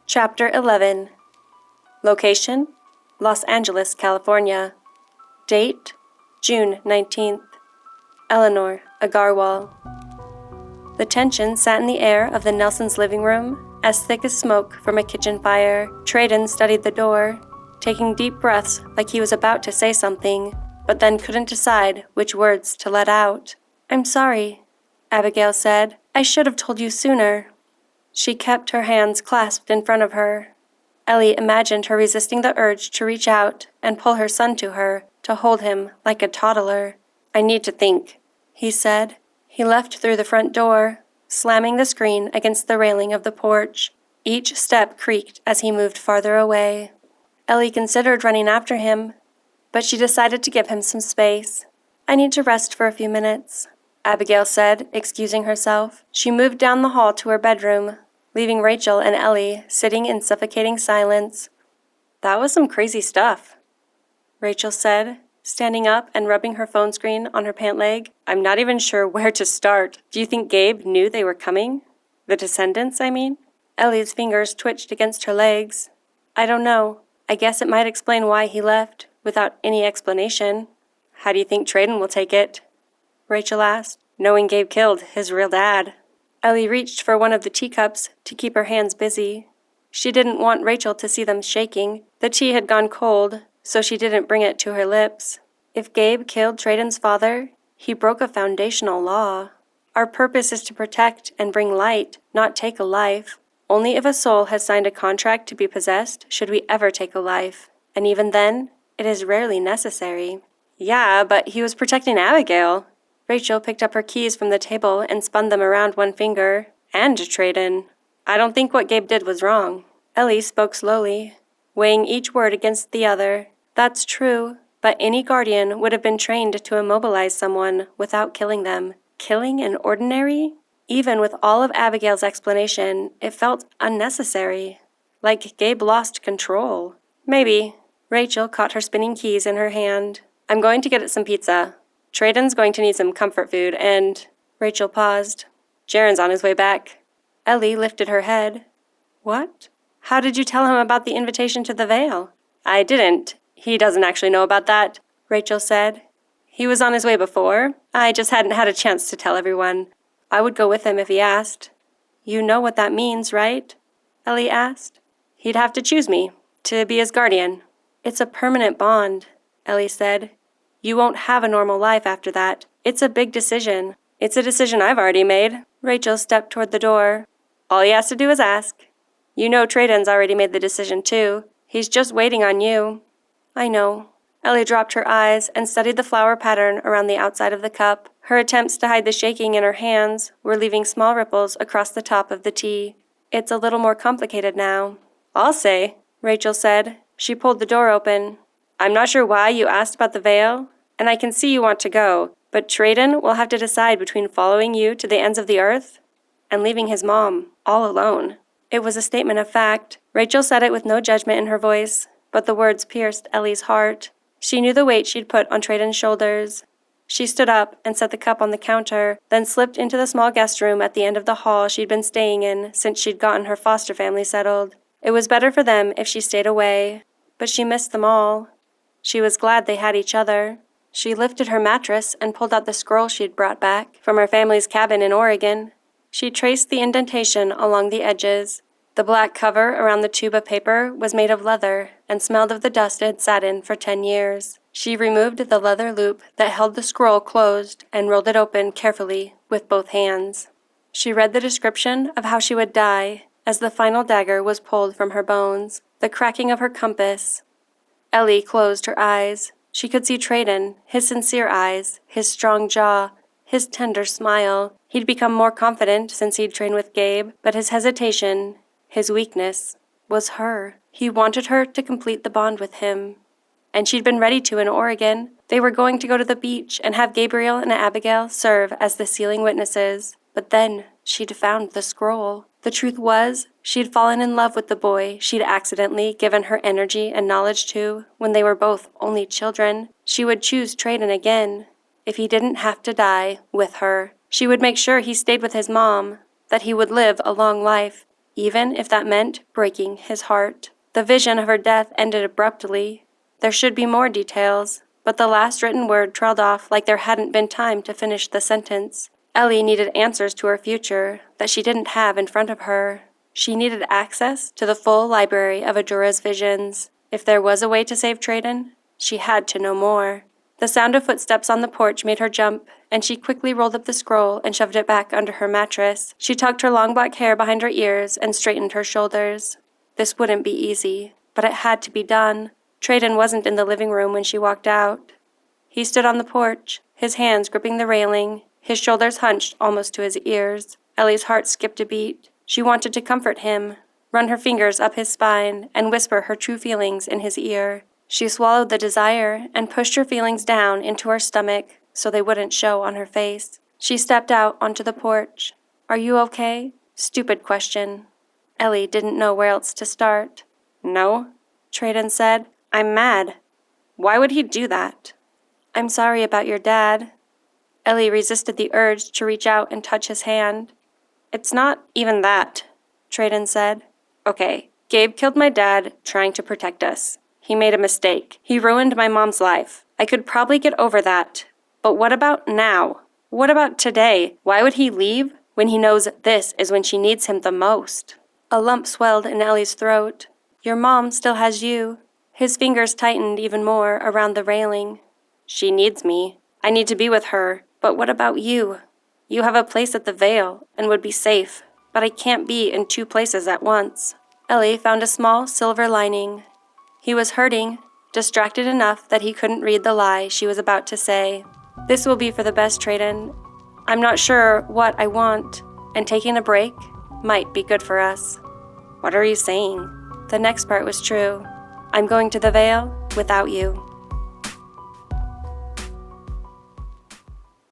Chapter 11. Location: Los Angeles, California. Date: June 19th. Eleanor Agarwal. The tension sat in the air of the Nelsons' living room, as thick as smoke from a kitchen fire. Treadon studied the door, taking deep breaths like he was about to say something, but then couldn't decide which words to let out. "I'm sorry," Abigail said. "I should have told you sooner." She kept her hands clasped in front of her. Ellie imagined her resisting the urge to reach out and pull her son to her, to hold him like a toddler. "I need to think," he said. He left through the front door, slamming the screen against the railing of the porch. Each step creaked as he moved farther away. Ellie considered running after him, but she decided to give him some space. "I need to rest for a few minutes," Abigail said, excusing herself. She moved down the hall to her bedroom, leaving Rachel and Ellie sitting in suffocating silence. "That was some crazy stuff," Rachel said, standing up and rubbing her phone screen on her pant leg. "I'm not even sure where to start. Do you think Gabe knew they were coming? The Descendants, I mean?" Ellie's fingers twitched against her legs. "I don't know. I guess it might explain why he left, without any explanation." "How do you think Treadon will take it?" Rachel asked, knowing Gabe killed his real dad. Ellie reached for one of the teacups to keep her hands busy. She didn't want Rachel to see them shaking. The tea had gone cold, so she didn't bring it to her lips. If Gabe killed Treadon's father, he broke a foundational law. Our purpose is to protect and bring light, not take a life. Only if a soul has signed a contract to be possessed should we ever take a life. And even then, it is rarely necessary. "Yeah, but he was protecting Abigail." Rachel picked up her keys from the table and spun them around one finger. "And Treadon. I don't think what Gabe did was wrong." Ellie spoke slowly, weighing each word against the other. "That's true, but any guardian would have been trained to immobilize someone without killing them. Killing an ordinary? Even with all of Abigail's explanation, it felt unnecessary. Like Gabe lost control. Maybe. Rachel caught her spinning keys in her hand. "I'm going to get it some pizza. Treadon's going to need some comfort food, and..." Rachel paused. "Jarren's on his way back." Ellie lifted her head. "What? How did you tell him about the invitation to the Vale?" "I didn't. He doesn't actually know about that," Rachel said. "He was on his way before. I just hadn't had a chance to tell everyone. I would go with him if he asked." "You know what that means, right?" Ellie asked. "He'd have to choose me, to be his guardian." "It's a permanent bond," Ellie said. "You won't have a normal life after that. It's a big decision." "It's a decision I've already made." Rachel stepped toward the door. "All he has to do is ask. You know Treadon's already made the decision too. He's just waiting on you." "I know." Ellie dropped her eyes and studied the flower pattern around the outside of the cup. Her attempts to hide the shaking in her hands were leaving small ripples across the top of the tea. "It's a little more complicated now." "I'll say," Rachel said. She pulled the door open. "I'm not sure why you asked about the Vale, and I can see you want to go, but Treadon will have to decide between following you to the ends of the earth and leaving his mom all alone." It was a statement of fact. Rachel said it with no judgment in her voice, but the words pierced Ellie's heart. She knew the weight she'd put on Treadon's shoulders. She stood up and set the cup on the counter, then slipped into the small guest room at the end of the hall she'd been staying in since she'd gotten her foster family settled. It was better for them if she stayed away, but she missed them all. She was glad they had each other. She lifted her mattress and pulled out the scroll she'd brought back from her family's cabin in Oregon. She traced the indentation along the edges. The black cover around the tube of paper was made of leather and smelled of the dust it had sat in for 10 years. She removed the leather loop that held the scroll closed and rolled it open carefully with both hands. She read the description of how she would die as the final dagger was pulled from her bones, the cracking of her compass. Ellie closed her eyes. She could see Treadon, his sincere eyes, his strong jaw, his tender smile. He'd become more confident since he'd trained with Gabe, but his hesitation, his weakness, was her. He wanted her to complete the bond with him. And she'd been ready to in Oregon. They were going to go to the beach and have Gabriel and Abigail serve as the sealing witnesses. But then she'd found the scroll. The truth was, she'd fallen in love with the boy she'd accidentally given her energy and knowledge to when they were both only children. She would choose Treadon again, if he didn't have to die with her. She would make sure he stayed with his mom, that he would live a long life, even if that meant breaking his heart. The vision of her death ended abruptly. There should be more details, but the last written word trailed off like there hadn't been time to finish the sentence. Ellie needed answers to her future that she didn't have in front of her. She needed access to the full library of Adora's visions. If there was a way to save Treadon, she had to know more. The sound of footsteps on the porch made her jump, and she quickly rolled up the scroll and shoved it back under her mattress. She tucked her long black hair behind her ears and straightened her shoulders. This wouldn't be easy, but it had to be done. Treadon wasn't in the living room when she walked out. He stood on the porch, his hands gripping the railing, his shoulders hunched almost to his ears. Ellie's heart skipped a beat. She wanted to comfort him, run her fingers up his spine, and whisper her true feelings in his ear. She swallowed the desire and pushed her feelings down into her stomach so they wouldn't show on her face. She stepped out onto the porch. "Are you okay?" Stupid question. Ellie didn't know where else to start. "No," Treadon said. "I'm mad. Why would he do that?" "I'm sorry about your dad." Ellie resisted the urge to reach out and touch his hand. "It's not even that," Treadon said. "Okay, Gabe killed my dad trying to protect us. He made a mistake. He ruined my mom's life. I could probably get over that. But what about now? What about today? Why would he leave when he knows this is when she needs him the most?" A lump swelled in Ellie's throat. "Your mom still has you." His fingers tightened even more around the railing. "She needs me. I need to be with her. But what about you? You have a place at the Vale and would be safe, but I can't be in two places at once." Ellie found a small silver lining. He was hurting, distracted enough that he couldn't read the lie she was about to say. "This will be for the best, Treadon. I'm not sure what I want, and taking a break might be good for us." "What are you saying?" The next part was true. "I'm going to the Vale without you."